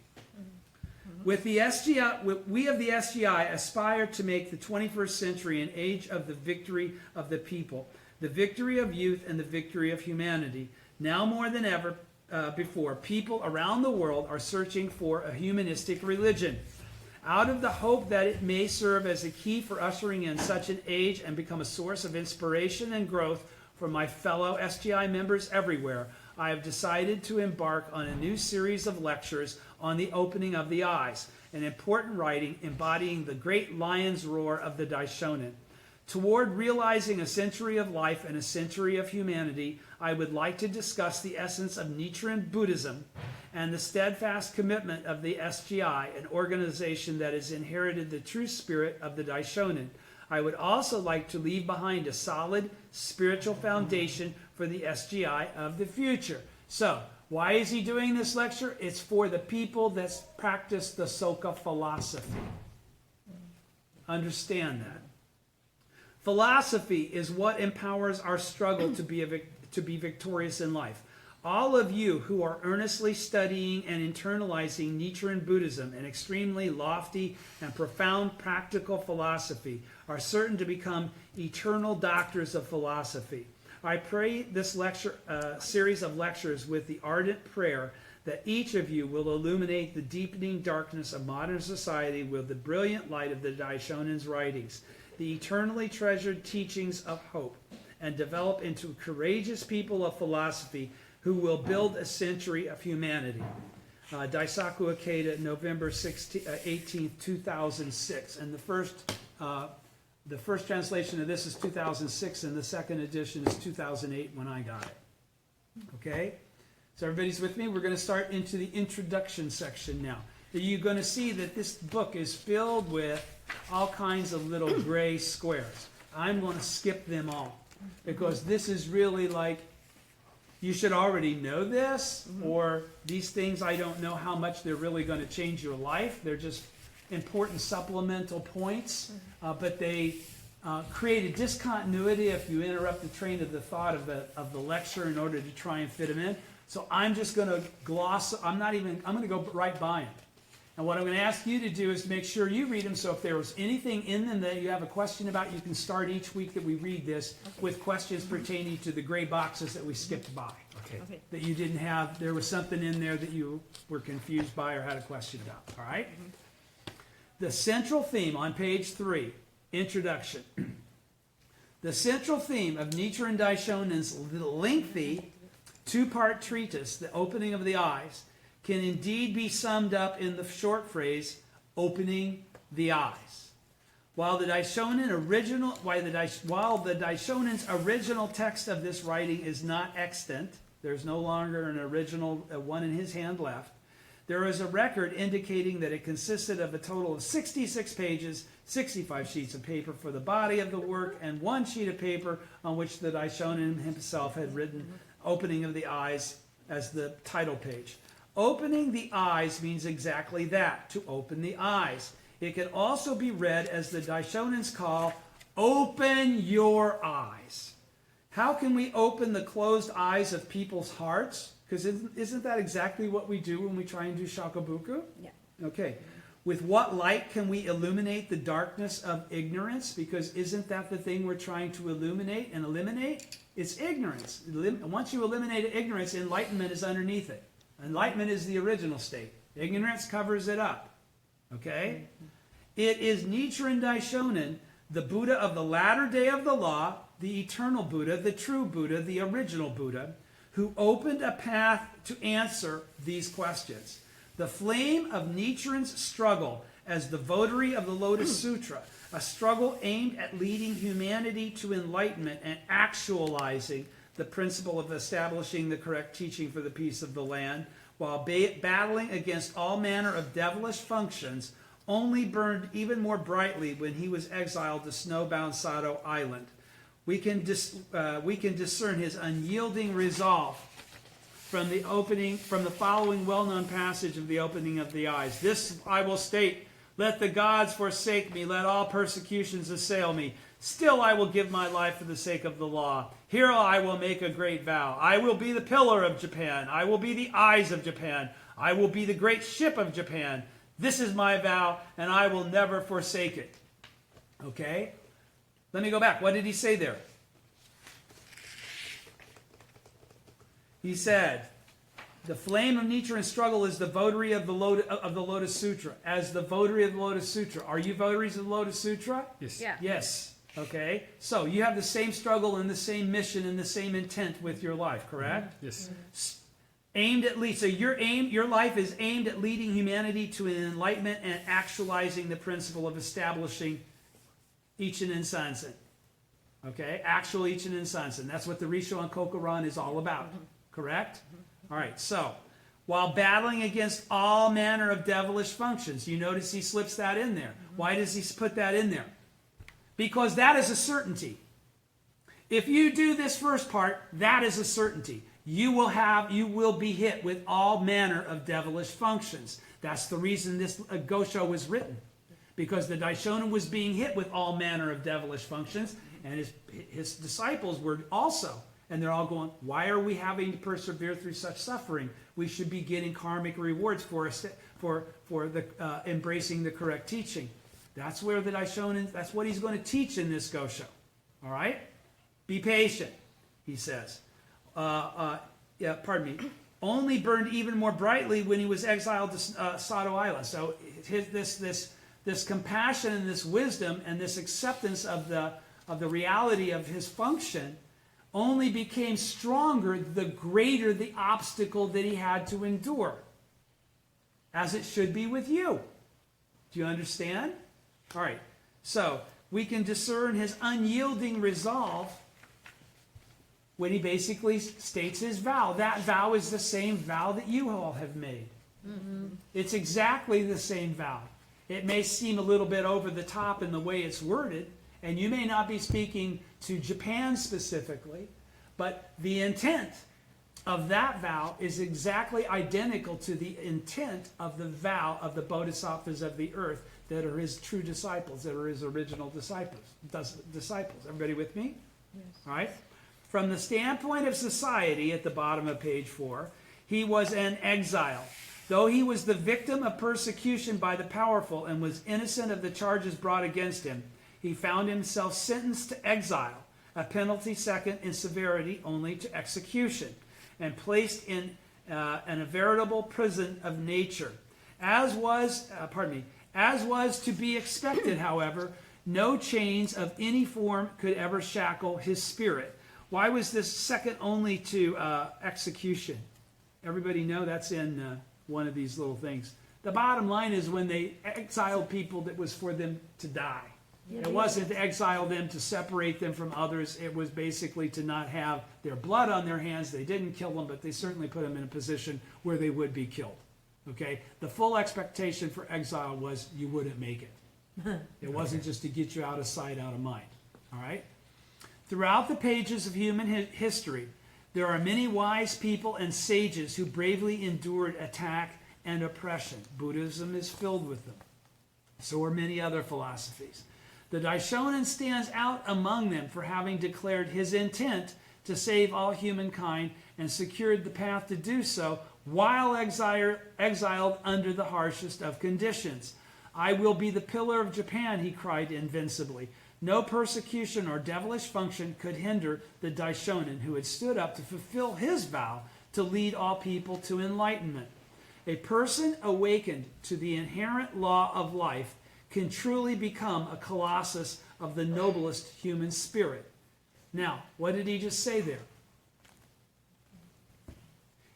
With the SGI, we of the SGI aspire to make the 21st century an age of the victory of the people, the victory of youth and the victory of humanity. Now more than ever before, people around the world are searching for a humanistic religion. Out of the hope that it may serve as a key for ushering in such an age and become a source of inspiration and growth for my fellow SGI members everywhere, I have decided to embark on a new series of lectures on the opening of the eyes, an important writing embodying the great lion's roar of the Daishonin. Toward realizing a century of life and a century of humanity, I would like to discuss the essence of Nichiren Buddhism and the steadfast commitment of the SGI, an organization that has inherited the true spirit of the Daishonin. I would also like to leave behind a solid spiritual foundation for the SGI of the future. So, why is he doing this lecture? It's for the people that practice the Soka philosophy. Understand that. Philosophy is what empowers our struggle to be victorious in life. All of you who are earnestly studying and internalizing Nichiren Buddhism, an extremely lofty and profound practical philosophy, are certain to become eternal doctors of philosophy. I pray this series of lectures with the ardent prayer that each of you will illuminate the deepening darkness of modern society with the brilliant light of the Daishonin's writings, the eternally treasured teachings of hope, and develop into courageous people of philosophy who will build a century of humanity. Daisaku Ikeda, November 18th, 2006. And the first The first translation of this is 2006, and the second edition is 2008 when I got it. Okay? So everybody's with me? We're going to start into the introduction section now. You're going to see that this book is filled with all kinds of little gray squares. I'm going to skip them all because this is really like, you should already know this, or these things, I don't know how much they're really going to change your life. They're just important supplemental points, but they create a discontinuity if you interrupt the train of the thought of the lecture in order to try and fit them in. So I'm just going to gloss, I'm going to go right by them. And what I'm going to ask you to do is make sure you read them, so if there was anything in them that you have a question about, you can start each week that we read this with questions pertaining to the gray boxes that we skipped by. Okay. That you didn't have, there was something in there that you were confused by or had a question about. All right? The central theme on page 3, introduction. The central theme of Nichiren Daishonen's lengthy two-part treatise, The Opening of the Eyes, can indeed be summed up in the short phrase, opening the eyes. While the Daishonen's original text of this writing is not extant, there's no longer an original one in his hand left, there is a record indicating that it consisted of a total of 66 pages, 65 sheets of paper for the body of the work, and 1 sheet of paper on which the Daishonin himself had written Opening of the Eyes as the title page. Opening the eyes means exactly that, to open the eyes. It can also be read as the Daishonins call, open your eyes. How can we open the closed eyes of people's hearts? Because isn't that exactly what we do when we try and do shakobuku? Yeah. Okay. With what light can we illuminate the darkness of ignorance? Because isn't that the thing we're trying to illuminate and eliminate? It's ignorance. Once you eliminate ignorance, enlightenment is underneath it. Enlightenment is the original state. Ignorance covers it up. Okay? It is Nichiren Daishonin, the Buddha of the latter day of the law, the eternal Buddha, the true Buddha, the original Buddha, who opened a path to answer these questions. The flame of Nichiren's struggle as the votary of the Lotus Sutra, a struggle aimed at leading humanity to enlightenment and actualizing the principle of establishing the correct teaching for the peace of the land, while battling against all manner of devilish functions, only burned even more brightly when he was exiled to snowbound Sado Island. We can discern his unyielding resolve from the following well-known passage of the Opening of the Eyes. This I will state, let the gods forsake me, let all persecutions assail me. Still I will give my life for the sake of the law. Here I will make a great vow. I will be the pillar of Japan. I will be the eyes of Japan. I will be the great ship of Japan. This is my vow, and I will never forsake it. Okay? Let me go back. What did he say there? He said, the flame of Nichiren's struggle is the votary of the Lotus Sutra. As the votary of the Lotus Sutra. Are you votaries of the Lotus Sutra? Yes. Yeah. Yes. Okay? So you have the same struggle and the same mission and the same intent with your life, correct? Yes. Aimed at least, so your life is aimed at leading humanity to an enlightenment and actualizing the principle of establishing Ichinen Sansen. Okay? Actual Ichinen Sansen. That's what the Risho and Kokuran is all about. Correct? All right, so while battling against all manner of devilish functions, you notice he slips that in there. Why does he put that in there? Because that is a certainty. If you do this first part, that is a certainty. You will be hit with all manner of devilish functions. That's the reason this Gosho was written. Because the Daishonin was being hit with all manner of devilish functions, and his disciples were also. And they're all going, why are we having to persevere through such suffering? We should be getting karmic rewards for embracing the correct teaching. That's where the Daishonin, that's what he's going to teach in this Gosho. All right? Be patient, he says. Only burned even more brightly when he was exiled to Sado Island. So this compassion and this wisdom and this acceptance of the reality of his function only became stronger the greater the obstacle that he had to endure. As it should be with you. Do you understand? All right. So, we can discern his unyielding resolve when he basically states his vow. That vow is the same vow that you all have made. It's exactly the same vow. It may seem a little bit over the top in the way it's worded, and you may not be speaking to Japan specifically, but the intent of that vow is exactly identical to the intent of the vow of the bodhisattvas of the earth that are his true disciples, that are his original disciples. Everybody with me? Yes. All right? From the standpoint of society, at the bottom of page 4, he was an exile. Though he was the victim of persecution by the powerful and was innocent of the charges brought against him, he found himself sentenced to exile, a penalty second in severity only to execution, and placed in a veritable prison of nature. As was to be expected, however, no chains of any form could ever shackle his spirit. Why was this second only to execution? Everybody know that's in one of these little things. The bottom line is when they exiled people, that was for them to die. It wasn't to exile them to separate them from others. It was basically to not have their blood on their hands. They didn't kill them, but they certainly put them in a position where they would be killed. Okay? The full expectation for exile was you wouldn't make it. It wasn't just to get you out of sight, out of mind. All right? Throughout the pages of human history, there are many wise people and sages who bravely endured attack and oppression. Buddhism is filled with them. So are many other philosophies. The Daishonin stands out among them for having declared his intent to save all humankind and secured the path to do so while exiled under the harshest of conditions. I will be the pillar of Japan, he cried invincibly. No persecution or devilish function could hinder the Daishonin who had stood up to fulfill his vow to lead all people to enlightenment. A person awakened to the inherent law of life can truly become a colossus of the noblest human spirit. Now, what did he just say there?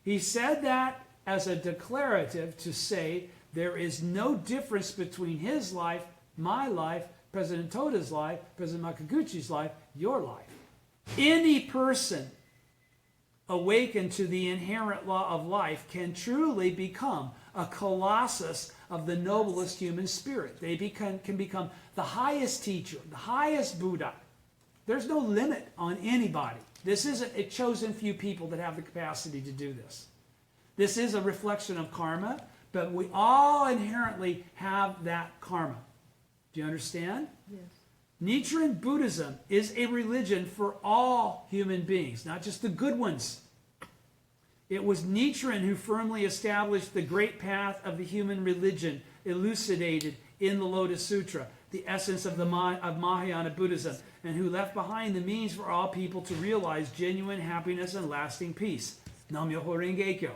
He said that as a declarative to say there is no difference between his life, my life, President Toda's life, President Makaguchi's life, your life. Any person awakened to the inherent law of life can truly become a colossus of the noblest human spirit. They can become the highest teacher, the highest Buddha. There's no limit on anybody. This isn't a chosen few people that have the capacity to do this. This is a reflection of karma, but we all inherently have that karma. Do you understand? Yes. Nichiren Buddhism is a religion for all human beings, not just the good ones. It was Nichiren who firmly established the great path of the human religion elucidated in the Lotus Sutra, the essence of Mahayana Buddhism, and who left behind the means for all people to realize genuine happiness and lasting peace. Nam-myoho Renge-kyo.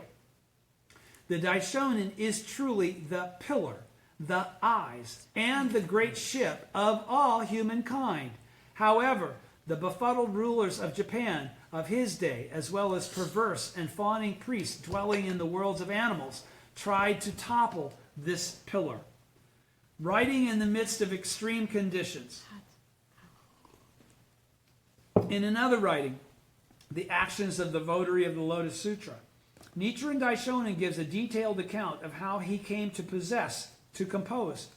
The Daishonin is truly the pillar, the eyes, and the great ship of all humankind. However, the befuddled rulers of Japan of his day, as well as perverse and fawning priests dwelling in the worlds of animals, tried to topple this pillar. Writing in the midst of extreme conditions. In another writing, The Actions of the Votary of the Lotus Sutra, Nichiren Daishonin gives a detailed account of how he came to compose.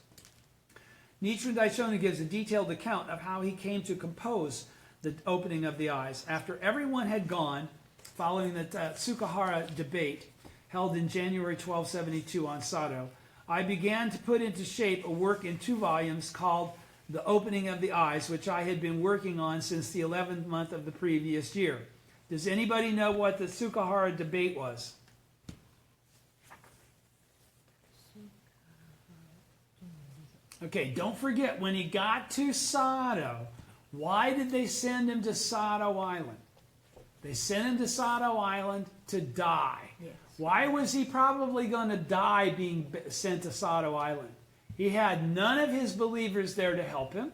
Nichiren Daishonin gives a detailed account of how he came to compose the opening of the eyes. After everyone had gone, following the Tsukahara debate held in January 1272 on Sado, I began to put into shape a work in 2 volumes called The Opening of the Eyes, which I had been working on since the 11th month of the previous year. Does anybody know what the Tsukahara debate was? Okay, don't forget, when he got to Sado, why did they send him to Sado Island? They sent him to Sado Island to die. Yes. Why was he probably going to die being sent to Sado Island? He had none of his believers there to help him,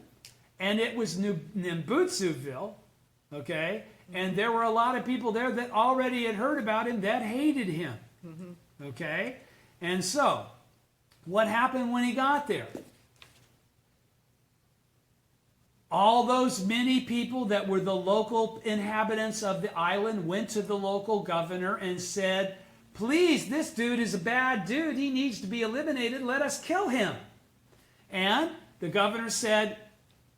and it was Nimbutsuville, okay? And there were a lot of people there that already had heard about him that hated him, okay? And so, what happened when he got there? All those many people that were the local inhabitants of the island went to the local governor and said, please, this dude is a bad dude. He needs to be eliminated. Let us kill him. And the governor said,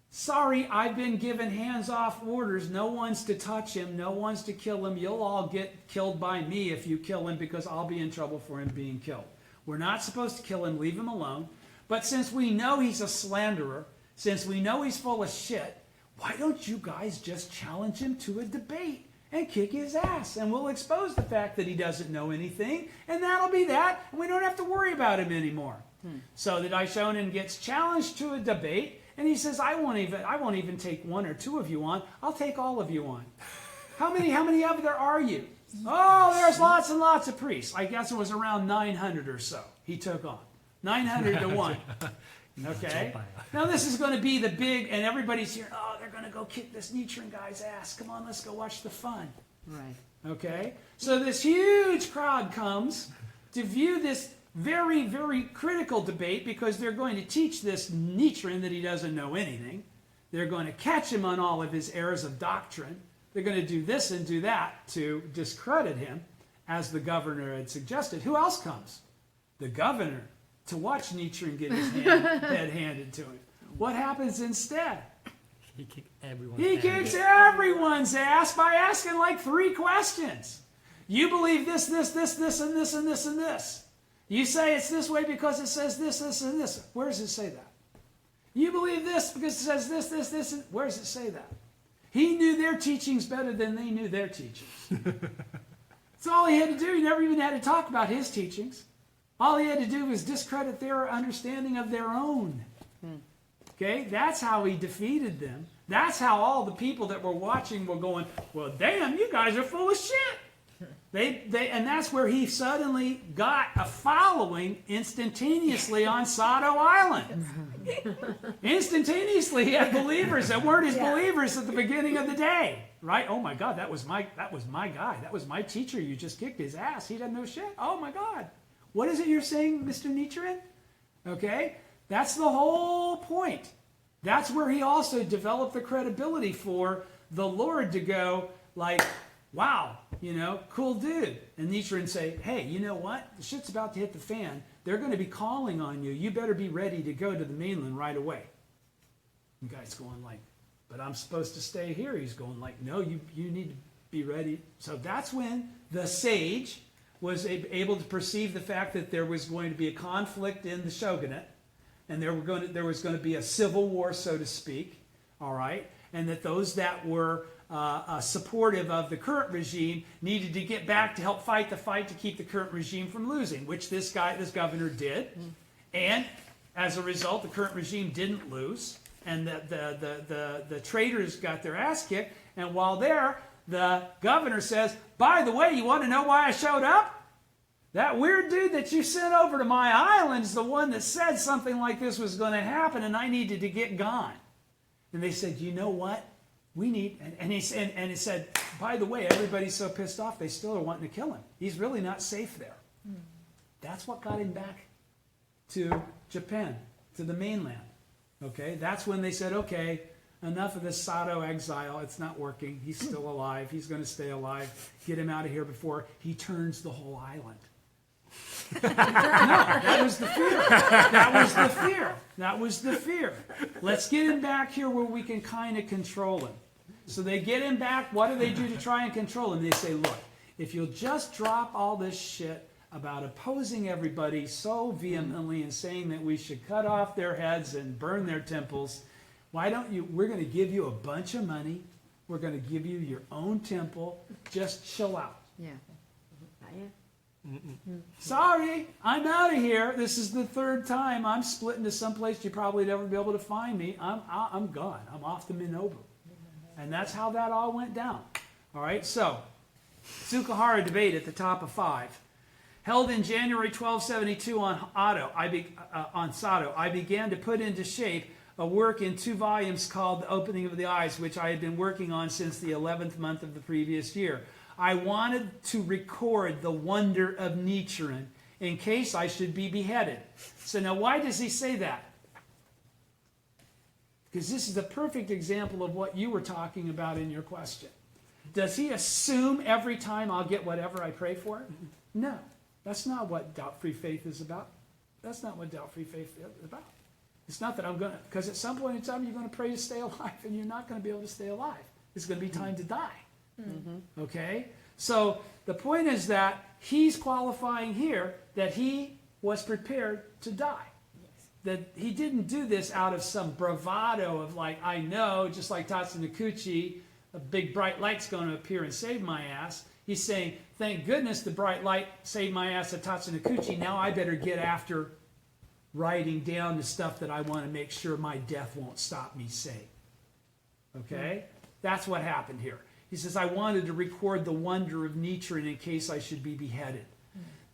sorry, I've been given hands-off orders. No one's to touch him. No one's to kill him. You'll all get killed by me if you kill him because I'll be in trouble for him being killed. We're not supposed to kill him. Leave him alone. But since we know he's a slanderer, since we know he's full of shit, why don't you guys just challenge him to a debate and kick his ass? And we'll expose the fact that he doesn't know anything, and that'll be that, and we don't have to worry about him anymore. So the Daishonin gets challenged to a debate, and he says, I won't even take one or two of you on. I'll take all of you on. How many of there are you? Oh, there's lots and lots of priests. I guess it was around 900 or so he took on. 900 to 1. Okay? Now this is going to be the big, and everybody's here, oh, they're going to go kick this Nichiren guy's ass. Come on, let's go watch the fun. Right. Okay? So this huge crowd comes to view this very, very critical debate because they're going to teach this Nichiren that he doesn't know anything. They're going to catch him on all of his errors of doctrine. They're going to do this and do that to discredit him, as the governor had suggested. Who else comes? The governor, to watch Nichiren get his head handed to him. What happens instead? He kicks everyone's He ass. kicks everyone's ass by asking like 3 questions. You believe this, and this, and this. You say it's this way because it says this, and this. Where does it say that? You believe this because it says this, and where does it say that? He knew their teachings better than they knew their teachings. That's all he had to do. He never even had to talk about his teachings. All he had to do was discredit their understanding of their own. Okay? That's how he defeated them. That's how all the people that were watching were going, well, damn, you guys are full of shit. And that's where he suddenly got a following instantaneously on Sado Island. Instantaneously, he had believers that weren't his believers at the beginning of the day. Right? Oh my God, that was my guy. That was my teacher. You just kicked his ass. He doesn't know shit. Oh my God. What is it you're saying, Mr. Nichiren? Okay? That's the whole point. That's where he also developed the credibility for the Lord to go like, wow, cool dude. And Nichiren say, hey, you know what? The shit's about to hit the fan. They're going to be calling on you. You better be ready to go to the mainland right away. And the guy's going like, but I'm supposed to stay here. He's going like, no, you need to be ready. So that's when the sage was able to perceive the fact that there was going to be a conflict in the shogunate, and there was going to be a civil war, so to speak, all right, and that those that were supportive of the current regime needed to get back to help fight the fight to keep the current regime from losing, which this governor did, and as a result, the current regime didn't lose, and the traitors got their ass kicked, and while there, the governor says, by the way, you want to know why I showed up? That weird dude that you sent over to my island is the one that said something like this was going to happen, and I needed to get gone. And they said, you know what? We need, and he said, by the way, everybody's so pissed off, they still are wanting to kill him. He's really not safe there. That's what got him back to Japan, to the mainland. Okay, that's when they said, okay, enough of this Sado exile. It's not working. He's still alive. He's going to stay alive. Get him out of here before he turns the whole island. No, that was the fear. That was the fear. Let's get him back here where we can kind of control him. So they get him back. What do they do to try and control him? They say, look, if you'll just drop all this shit about opposing everybody so vehemently and saying that we should cut off their heads and burn their temples, why don't you, we're going to give you a bunch of money. We're going to give you your own temple. Just chill out. Yeah. Sorry, I'm out of here. This is the 3rd time I'm splitting to someplace you probably never be able to find me. I'm gone. I'm off to Minobu. And that's how that all went down. All right, so Tsukahara debate at the top of 5. Held in January 1272 on Sado, I began to put into shape a work in 2 volumes called The Opening of the Eyes, which I had been working on since the 11th month of the previous year. I wanted to record the wonder of Nichiren in case I should be beheaded. So now why does he say that? Because this is the perfect example of what you were talking about in your question. Does he assume every time I'll get whatever I pray for? No. That's not what doubt-free faith is about. That's not what doubt-free faith is about. It's not that I'm going to, because at some point in time you're going to pray to stay alive, and you're not going to be able to stay alive. It's going to be time to die. Okay? So the point is that he's qualifying here that he was prepared to die. That he didn't do this out of some bravado of like, I know, just like Tatsunokuchi, a big bright light's going to appear and save my ass. He's saying, thank goodness the bright light saved my ass at Tatsunokuchi. Now I better get after writing down the stuff that I want to make sure my death won't stop me saying. Okay? That's what happened here. He says, I wanted to record the wonder of Nichiren in case I should be beheaded.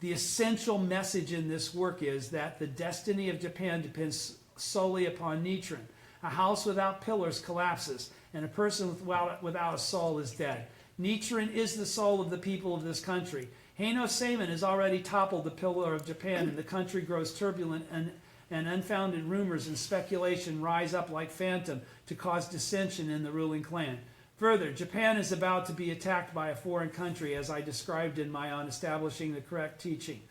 The essential message in this work is that the destiny of Japan depends solely upon Nichiren. A house without pillars collapses, and a person without a soul is dead. Nichiren is the soul of the people of this country. Heino Seimin has already toppled the pillar of Japan, and the country grows turbulent, and unfounded rumors and speculation rise up like phantom to cause dissension in the ruling clan. Further, Japan is about to be attacked by a foreign country, as I described in my On Establishing the Correct Teaching.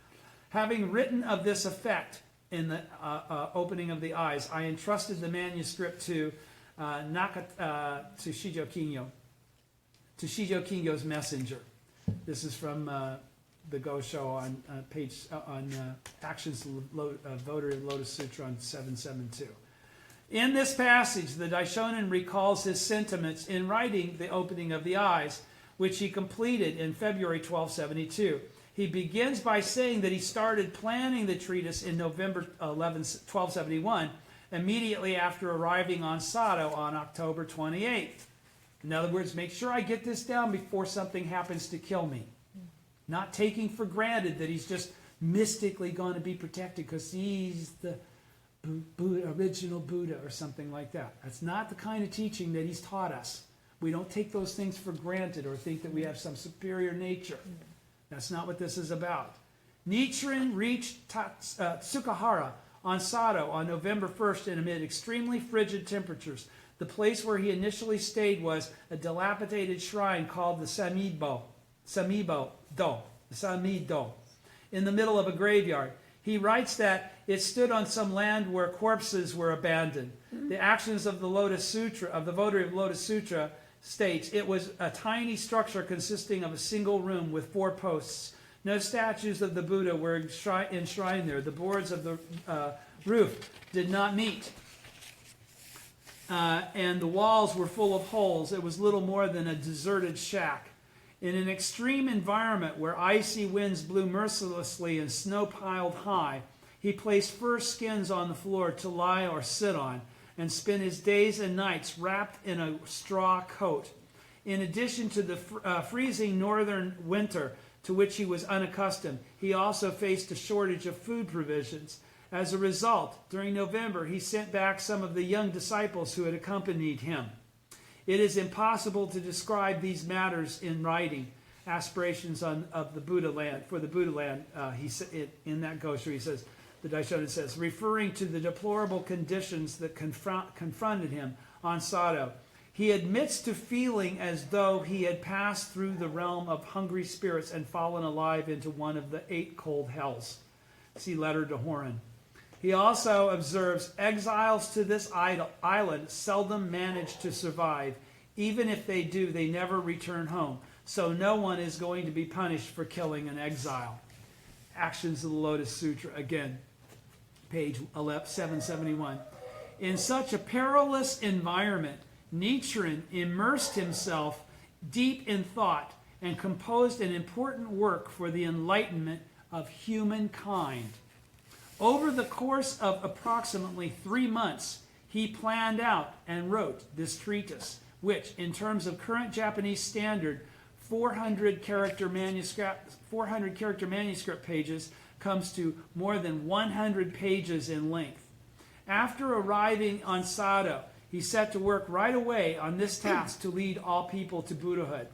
Having written of this effect in the opening of the eyes, I entrusted the manuscript to Shijo Kinyo's messenger. This is from the Gosho on Actions of Votary of Lotus Sutra on 772. In this passage, the Daishonin recalls his sentiments in writing the opening of the eyes, which he completed in February 1272. He begins by saying that he started planning the treatise in November 1271, immediately after arriving on Sado on October 28th. In other words, make sure I get this down before something happens to kill me. Not taking for granted that he's just mystically going to be protected because he's the original Buddha or something like that. That's not the kind of teaching that he's taught us. We don't take those things for granted or think that we have some superior nature. That's not what this is about. Nichiren reached Tsukahara on Sado on November 1st and amid extremely frigid temperatures. The place where he initially stayed was a dilapidated shrine called the Samido, in the middle of a graveyard. He writes that it stood on some land where corpses were abandoned. The Actions of the Lotus Sutra, of the Votary of Lotus Sutra, states it was a tiny structure consisting of a single room with 4 posts. No statues of the Buddha were enshrined there. The boards of the roof did not meet. And the walls were full of holes. It was little more than a deserted shack. In an extreme environment where icy winds blew mercilessly and snow piled high, he placed fur skins on the floor to lie or sit on, and spent his days and nights wrapped in a straw coat. In addition to the freezing northern winter to which he was unaccustomed, he also faced a shortage of food provisions. As a result, during November, he sent back some of the young disciples who had accompanied him. It is impossible to describe these matters in writing. Aspirations of the Buddha land, for the Buddha land, in that Gosho, he says, the Daishonin says, referring to the deplorable conditions that confronted him on Sado, he admits to feeling as though he had passed through the realm of hungry spirits and fallen alive into one of the 8 cold hells. See letter to Horan. He also observes exiles to this island seldom manage to survive. Even if they do, they never return home. So no one is going to be punished for killing an exile. Actions of the Lotus Sutra, again, page 771. In such a perilous environment, Nichiren immersed himself deep in thought and composed an important work for the enlightenment of humankind. Over the course of approximately 3 months, he planned out and wrote this treatise, which, in terms of current Japanese standard, 400 character manuscript pages, comes to more than 100 pages in length. After arriving on Sado, he set to work right away on this task to lead all people to Buddhahood.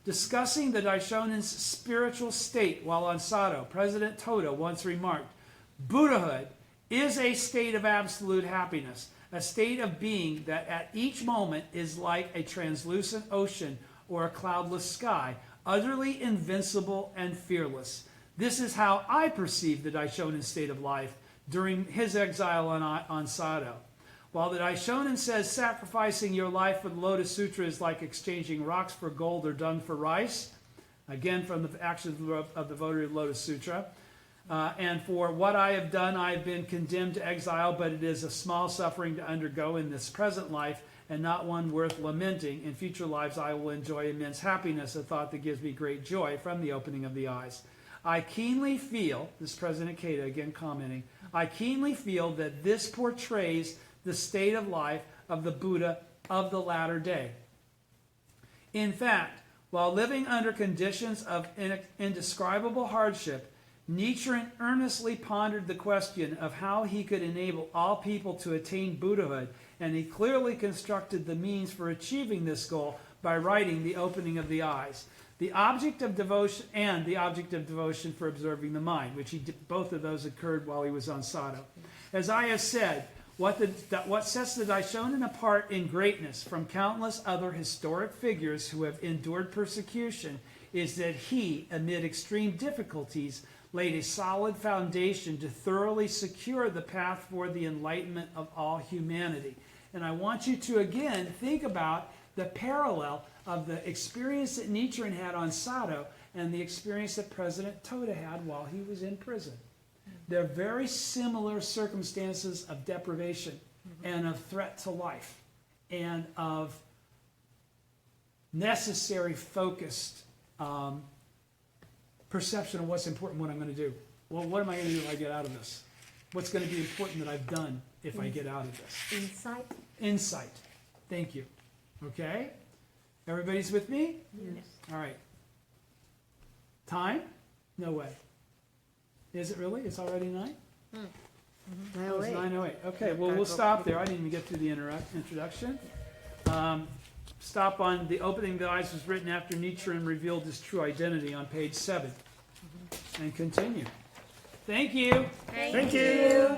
Discussing the Daishonin's spiritual state while on Sado, President Toda once remarked, Buddhahood is a state of absolute happiness, a state of being that at each moment is like a translucent ocean or a cloudless sky, utterly invincible and fearless. This is how I perceive the Daishonin state of life during his exile on Sado. While the Daishonin says sacrificing your life for the Lotus Sutra is like exchanging rocks for gold or dung for rice, again from the actions of the devotee of the Lotus Sutra, and for what I have done, I have been condemned to exile, but it is a small suffering to undergo in this present life, and not one worth lamenting. In future lives I will enjoy immense happiness, a thought that gives me great joy from the opening of the eyes. I keenly feel, this is President Ikeda again commenting, I keenly feel that this portrays the state of life of the Buddha of the latter day. In fact, while living under conditions of indescribable hardship, Nichiren earnestly pondered the question of how he could enable all people to attain Buddhahood, and he clearly constructed the means for achieving this goal by writing The Opening of the Eyes, the object of devotion and the object of devotion for observing the mind, which he did, both of those occurred while he was on Sado. As I have said, what sets the Daishonin apart in greatness from countless other historic figures who have endured persecution is that he, amid extreme difficulties, laid a solid foundation to thoroughly secure the path for the enlightenment of all humanity. And I want you to again think about the parallel of the experience that Nichiren had on Sado and the experience that President Toda had while he was in prison. They're very similar circumstances of deprivation and of threat to life and of necessary focused perception of what's important, what I'm going to do. Well, what am I going to do if I get out of this? What's going to be important that I've done if I get out of this? Insight? Insight. Thank you. Okay? Everybody's with me? Yes. All right. Time? No way. Is it really? It's already 9? Oh, it's 9:08. Okay, well, we'll stop there. I didn't even get through the introduction. Stop on The Opening of the Eyes was written after Nichiren revealed his true identity on page 7. And continue. Thank you. Thank you.